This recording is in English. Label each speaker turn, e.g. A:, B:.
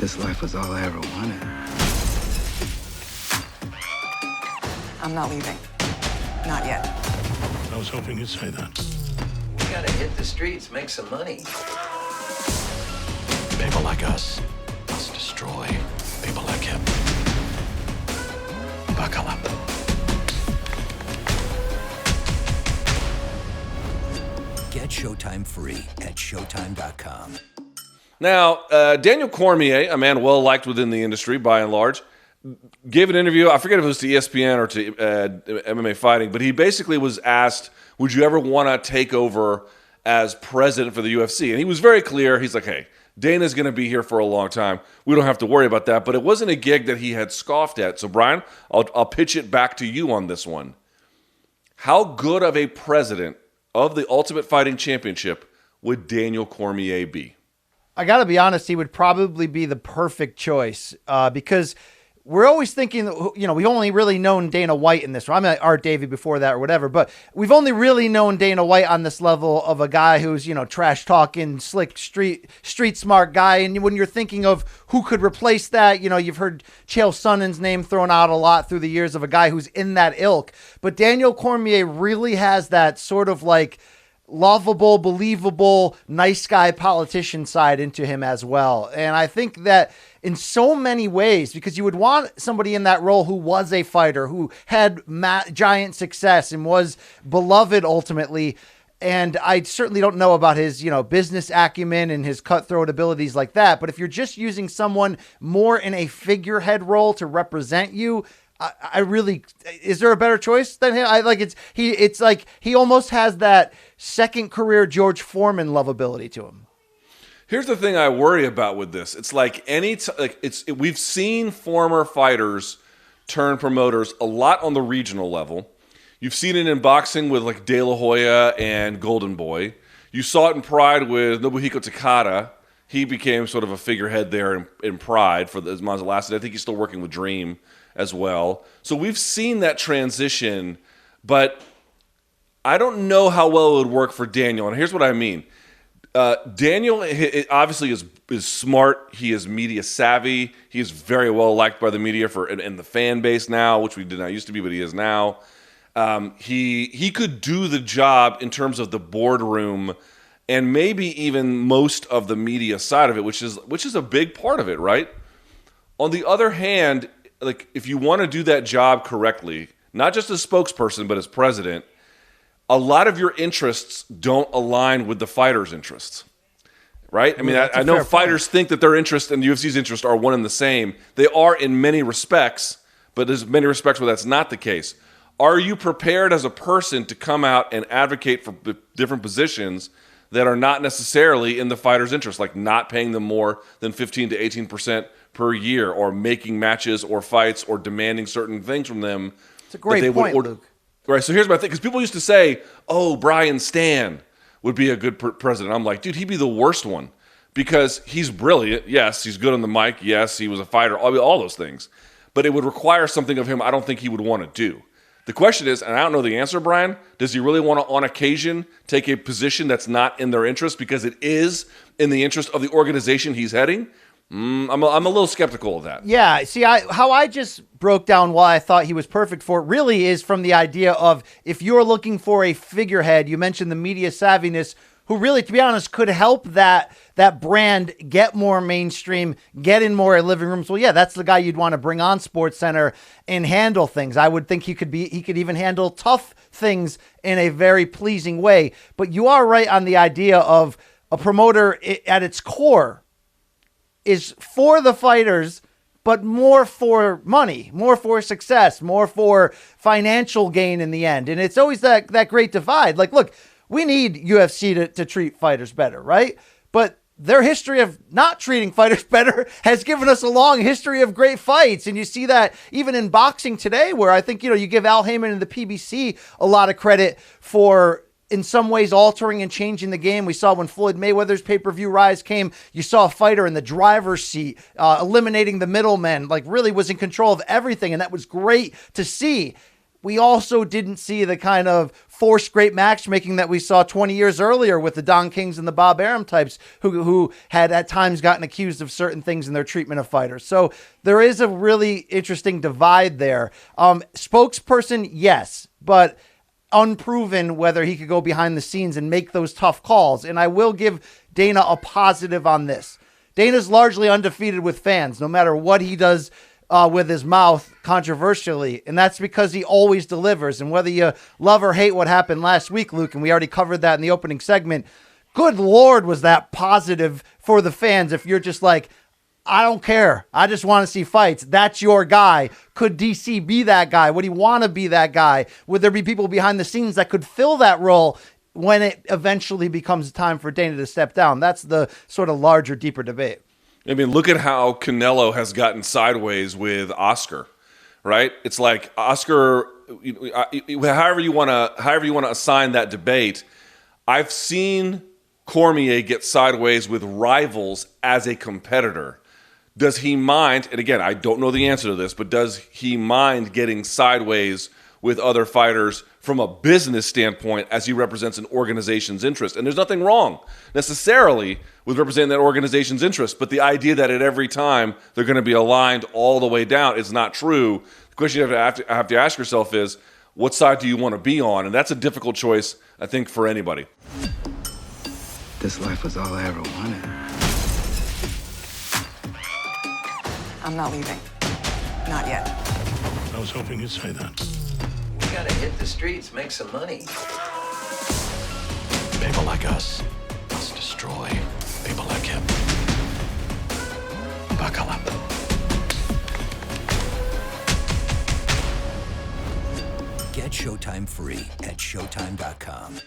A: this life was all I ever wanted.
B: I'm not leaving. Not yet.
C: I was hoping you'd say that.
D: We gotta hit the streets, make some money.
C: People like us must destroy people like him. Buckle up.
E: Get Showtime free at Showtime.com.
F: Now, Daniel Cormier, a man well-liked within the industry by and large, gave an interview, I forget if it was to ESPN or to MMA Fighting, but he basically was asked, would you ever want to take over as president for the UFC? And he was very clear. He's like, hey, Dana's going to be here for a long time. We don't have to worry about that. But it wasn't a gig that he had scoffed at. So, Brian, I'll pitch it back to you on this one. How good of a president of the Ultimate Fighting Championship would Daniel Cormier be?
G: I got to be honest, he would probably be the perfect choice because we're always thinking, we've only really known Dana White in this. I mean, Art Davey before that or whatever, but we've only really known Dana White on this level of a guy who's, trash talking, slick, street smart guy. And when you're thinking of who could replace that, you've heard Chael Sonnen's name thrown out a lot through the years of a guy who's in that ilk. But Daniel Cormier really has that sort of like lovable, believable, nice guy politician side into him as well. And I think that in so many ways, because you would want somebody in that role who was a fighter, who had giant success and was beloved ultimately. And I certainly don't know about his, business acumen and his cutthroat abilities like that. But if you're just using someone more in a figurehead role to represent you, I really, is there a better choice than him? It's like he almost has that second career George Foreman lovability to him.
F: Here's the thing I worry about with this. It's like we've seen former fighters turn promoters a lot on the regional level. You've seen it in boxing with like De La Hoya and Golden Boy. You saw it in Pride with Nobuhiko Takada. He became sort of a figurehead there in Pride for as long as it lasted. I think he's still working with Dream as well. So we've seen that transition, but I don't know how well it would work for Daniel. And here's what I mean. Daniel obviously is smart. He is media savvy. He is very well liked by the media and the fan base now, which we did not used to be, but he is now. He could do the job in terms of the boardroom and maybe even most of the media side of it, which is a big part of it, right? On the other hand, like if you want to do that job correctly, not just as spokesperson but as president, a lot of your interests don't align with the fighters' interests, right? I mean, I know fighters think that their interest and the UFC's interest are one and the same. They are in many respects, but there's many respects where that's not the case. Are you prepared as a person to come out and advocate for different positions that are not necessarily in the fighters' interest, like not paying them more than 15 to 18% per year, or making matches or fights, or demanding certain things from them?
G: It's a great point, Luke.
F: Right, so here's my thing, because people used to say, oh, Brian Stann would be a good president. I'm like, dude, he'd be the worst one, because he's brilliant. Yes, he's good on the mic. Yes, he was a fighter, all those things. But it would require something of him I don't think he would want to do. The question is, and I don't know the answer, Brian, does he really want to, on occasion, take a position that's not in their interest because it is in the interest of the organization he's heading? I'm a little skeptical of that.
G: Yeah, see, how I just broke down why I thought he was perfect for it really is from the idea of if you're looking for a figurehead, you mentioned the media savviness, who really, to be honest, could help that brand get more mainstream, get in more living rooms. Well, yeah, that's the guy you'd want to bring on SportsCenter and handle things. I would think he could even handle tough things in a very pleasing way. But you are right on the idea of a promoter at its core is for the fighters, but more for money, more for success, more for financial gain in the end. And it's always that great divide. Like, look, we need UFC to treat fighters better, right? But their history of not treating fighters better has given us a long history of great fights. And you see that even in boxing today, where I think, you give Al Heyman and the PBC a lot of credit for in some ways altering and changing the game. We saw when Floyd Mayweather's pay-per-view rise came, you saw a fighter in the driver's seat, eliminating the middlemen, like really was in control of everything. And that was great to see. we also didn't see the kind of forced great matchmaking that we saw 20 years earlier with the Don Kings and the Bob Arum types who had at times gotten accused of certain things in their treatment of fighters. So there is a really interesting divide there. Spokesperson, yes, but unproven whether he could go behind the scenes and make those tough calls. And I will give Dana a positive on this. Dana's largely undefeated with fans, no matter what he does with his mouth controversially. And that's because he always delivers. And whether you love or hate what happened last week, Luke, and we already covered that in the opening segment, good Lord, was that positive for the fans. If you're just like, I don't care, I just want to see fights, that's your guy. Could DC be that guy? Would he want to be that guy? Would there be people behind the scenes that could fill that role when it eventually becomes time for Dana to step down? That's the sort of larger, deeper debate. I
F: mean, look at how Canelo has gotten sideways with Oscar, right? It's like Oscar, however you want to assign that debate. I've seen Cormier get sideways with rivals as a competitor. Does he mind? And again, I don't know the answer to this, but does he mind getting sideways with other fighters from a business standpoint as he represents an organization's interest? And there's nothing wrong necessarily with representing that organization's interest, but the idea that at every time they're going to be aligned all the way down is not true. The question you have to ask yourself is, what side do you want to be on? And that's a difficult choice, I think, for anybody.
A: This life was all I ever wanted.
B: I'm not leaving. Not yet.
C: I was hoping you'd say that.
D: We gotta hit the streets, make some money.
C: People like us must destroy people like him. Buckle up.
E: Get Showtime free at Showtime.com.